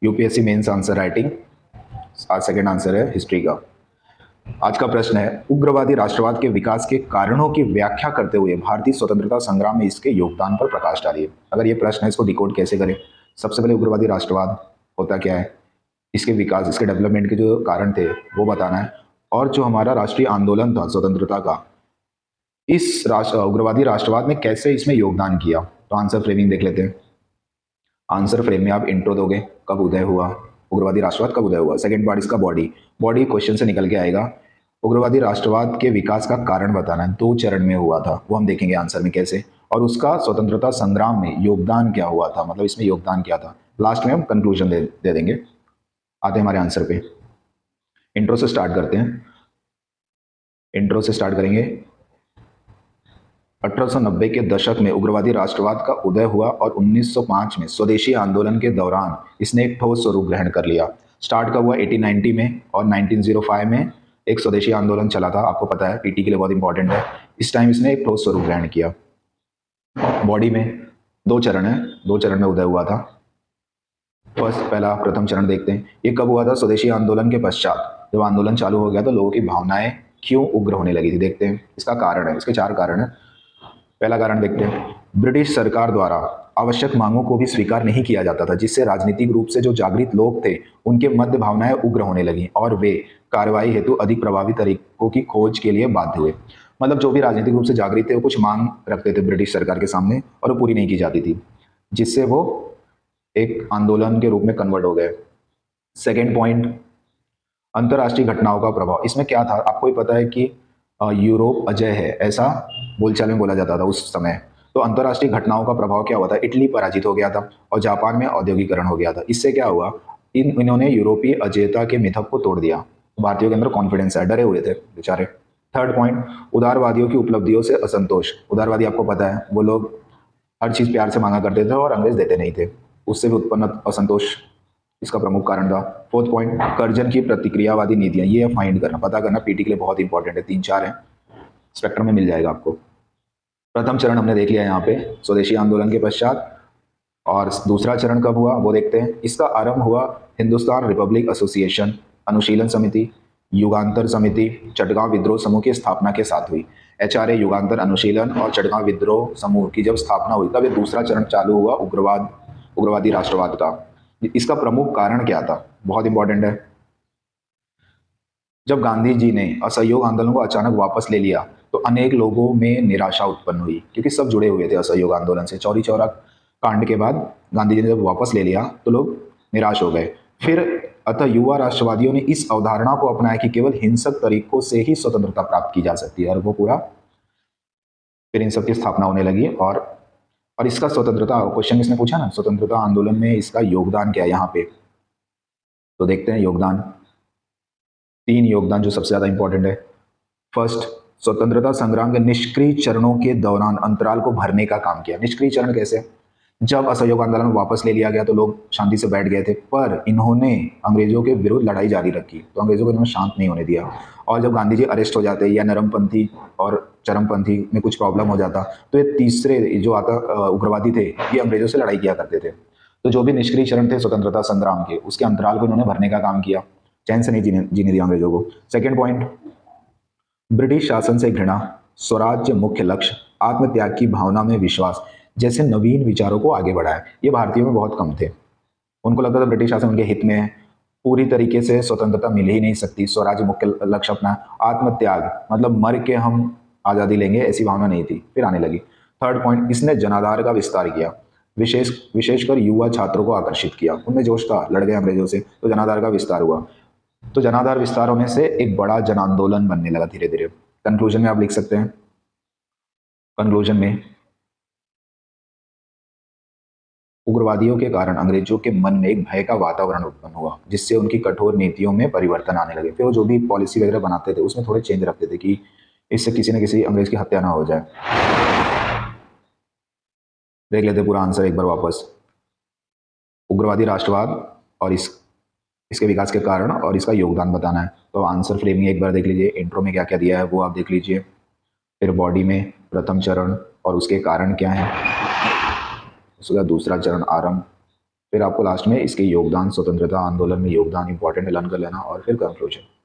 UPSC mains answer writing. आज second answer है history का। आज का प्रश्न है, उग्रवादी राष्ट्रवाद के विकास के कारणों की व्याख्या करते हुए भारतीय स्वतंत्रता संग्राम में इसके योगदान पर प्रकाश डालिए। अगर ये प्रश्न है, इसको डिकोड कैसे करें? सबसे पहले उग्रवादी राष्ट्रवाद होता क्या है, इसके विकास, इसके डेवलपमेंट के जो कारण थे वो बताना है, और जो हमारा राष्ट्रीय आंदोलन था स्वतंत्रता का, इस उग्रवादी राष्ट्रवाद ने कैसे इसमें योगदान किया। तो आंसर फ्रेमिंग देख लेते हैं। आंसर फ्रेम में आप इंट्रो दोगे, कब उदय हुआ, उग्रवादी राष्ट्रवाद कब उदय हुआ। सेकंड पार्ट इसका बॉडी, बॉडी क्वेश्चन से निकल के आएगा। उग्रवादी राष्ट्रवाद के विकास का कारण बताना है, 2 चरण में हुआ था, वो हम देखेंगे आंसर में कैसे, और उसका स्वतंत्रता संग्राम में योगदान क्या हुआ था, मतलब इसमें योगदान क्या था। लास्ट में हम कंक्लूजन दे देंगे। आते हैं हमारे आंसर पे। इंट्रो से स्टार्ट करते हैं। इंट्रो से स्टार्ट करेंगे। 1890 के दशक में उग्रवादी राष्ट्रवाद का उदय हुआ और 1905 में स्वदेशी आंदोलन के दौरान इसने एक ठोस स्वरूप ग्रहण कर लिया। स्टार्ट कब हुआ? 1890 में, और 1905 में एक स्वदेशी आंदोलन चला था, आपको पता है, पीटी के लिए बहुत इंपॉर्टेंट है। इस टाइम इसने एक ठोस स्वरूप ग्रहण किया। बॉडी में 2 चरण है, 2 चरण में उदय हुआ था। प्रथम चरण देखते हैं। ये कब हुआ था? स्वदेशी आंदोलन के पश्चात जब आंदोलन चालू हो गया तो लोगों की भावनाएं क्यों उग्र होने लगी थी, देखते हैं। इसका कारण है, इसके 4 कारण है। पहला कारण देखते हैं, ब्रिटिश सरकार द्वारा आवश्यक मांगों को भी स्वीकार नहीं किया जाता था, जिससे राजनीतिक रूप से जो जागृत लोग थे उनके मध्य भावनाएं उग्र होने लगी और वे कार्रवाई हेतु अधिक प्रभावी तरीकों की खोज के लिए बाध्य हुए। मतलब जो भी राजनीतिक रूप से जागृत थे वो कुछ मांग रखते थे ब्रिटिश सरकार के सामने और वो पूरी नहीं की जाती थी, जिससे वो एक आंदोलन के रूप में कन्वर्ट हो गए। सेकेंड पॉइंट, अंतर्राष्ट्रीय घटनाओं का प्रभाव। इसमें क्या था, आपको ही पता है कि यूरोप अजय है, ऐसा बोलचाल में बोला जाता था उस समय। तो अंतर्राष्ट्रीय घटनाओं का प्रभाव क्या हुआ था? इटली पराजित हो गया था और जापान में औद्योगिकरण हो गया था। इससे क्या हुआ, इन्होंने यूरोपीय अजयता के मिथक को तोड़ दिया। भारतीयों के अंदर कॉन्फिडेंस है, डरे हुए थे बेचारे। थर्ड पॉइंट, उदारवादियों की उपलब्धियों से असंतोष। उदारवादी आपको पता है, वो लोग हर चीज प्यार से मांगा करते थे और अंग्रेज देते नहीं थे, उससे भी उत्पन्न असंतोष इसका प्रमुख कारण था। फोर्थ पॉइंट, कर्जन की प्रतिक्रियावादी नीतियां। ये फाइंड करना, पता करना, पीटी के लिए बहुत इंपॉर्टेंट है। 3-4 है, स्पेक्ट्रम में मिल जाएगा आपको। प्रथम चरण हमने देख लिया यहाँ पे, स्वदेशी आंदोलन के पश्चात। और दूसरा चरण कब हुआ वो देखते हैं। इसका आरंभ हुआ हिंदुस्तान रिपब्लिक एसोसिएशन, अनुशीलन समिति, युगांतर समिति, चटगांव विद्रोह समूह की स्थापना के साथ हुई। एचआरए, युगांतर, अनुशीलन और चटगांव विद्रोह समूह की जब स्थापना हुई तब ये दूसरा चरण चालू हुआ उग्रवादी राष्ट्रवाद का। इसका प्रमुख कारण क्या था, बहुत इंपॉर्टेंट है। जब गांधी जी ने असहयोग आंदोलन को अचानक वापस ले लिया तो अनेक लोगों में निराशा उत्पन्न हुई, क्योंकि सब जुड़े हुए थे असहयोग आंदोलन से। चौरी चौरा कांड के बाद गांधी जी ने जब वापस ले लिया तो लोग निराश हो गए। फिर अतः युवा राष्ट्रवादियों ने इस अवधारणा को अपनाया कि केवल हिंसक तरीकों से ही स्वतंत्रता प्राप्त की जा सकती है, और वो पूरा फिर इन सब की स्थापना होने लगी। और इसका स्वतंत्रता क्वेश्चन इसने पूछा ना, स्वतंत्रता आंदोलन में इसका योगदान क्या है यहाँ पे, तो देखते हैं योगदान। 3 योगदान जो सबसे ज्यादा इंपॉर्टेंट है। फर्स्ट, स्वतंत्रता संग्राम के निष्क्रिय चरणों के दौरान अंतराल को भरने का काम किया। निष्क्रिय चरण कैसे? जब असहयोग आंदोलन वापस ले लिया गया तो लोग शांति से बैठ गए थे, पर इन्होंने अंग्रेजों के विरुद्ध लड़ाई जारी रखी, तो अंग्रेजों को इन्होंने शांत नहीं होने दिया। और जब गांधी जी अरेस्ट हो जाते या नरमपंथी और चरमपंथी में कुछ प्रॉब्लम हो जाता तो ये तीसरे जो आता उग्रवादी थे, ये अंग्रेजों से लड़ाई किया करते थे। तो जो भी निष्क्रिय चरण थे स्वतंत्रता संग्राम के, उसके अंतराल को इन्होंने भरने का काम किया, चैन से नहीं जीने दिया अंग्रेजों को। सेकेंड पॉइंट, ब्रिटिश शासन से घृणा, स्वराज्य मुख्य लक्ष्य, आत्मत्याग की भावना में विश्वास जैसे नवीन विचारों को आगे बढ़ाया। ये भारतीयों में बहुत कम थे, उनको लगता था ब्रिटिश शासन उनके हित में है, पूरी तरीके से स्वतंत्रता मिल ही नहीं सकती, स्वराज्य मुख्य लक्ष्य अपना, आत्मत्याग मतलब मर के हम आज़ादी लेंगे, ऐसी भावना नहीं थी, फिर आने लगी। थर्ड पॉइंट, इसने जनाधार का विस्तार किया, विशेषकर युवा छात्रों को आकर्षित किया, उनमें जोश था, लड़ गए अंग्रेजों से, तो जनाधार का विस्तार हुआ। तो जनाधार विस्तार होने से एक बड़ा जन आंदोलन बनने लगा धीरे धीरे। कंक्लूजन में आप लिख सकते हैं, कंक्लूजन में उग्रवादियों के कारण अंग्रेजों के मन में एक भय का वातावरण उत्पन्न हुआ, जिससे उनकी कठोर नीतियों में परिवर्तन आने लगे। फिर वो जो भी पॉलिसी वगैरह बनाते थे उसमें थोड़े चेंज रखते थे कि इससे किसी न किसी अंग्रेज की हत्या ना हो जाए। देख लेते पूरा आंसर एक बार वापस। उग्रवादी राष्ट्रवाद और इसके विकास के कारण और इसका योगदान बताना है। तो आंसर फ्रेमिंग एक बार देख लीजिए, इंट्रो में क्या क्या दिया है वो आप देख लीजिए। फिर बॉडी में प्रथम चरण और उसके कारण क्या है, उसका दूसरा चरण आरंभ, फिर आपको लास्ट में इसके योगदान, स्वतंत्रता आंदोलन में योगदान इंपॉर्टेंट है, लर्न कर लेना, और फिर कंक्लूजन।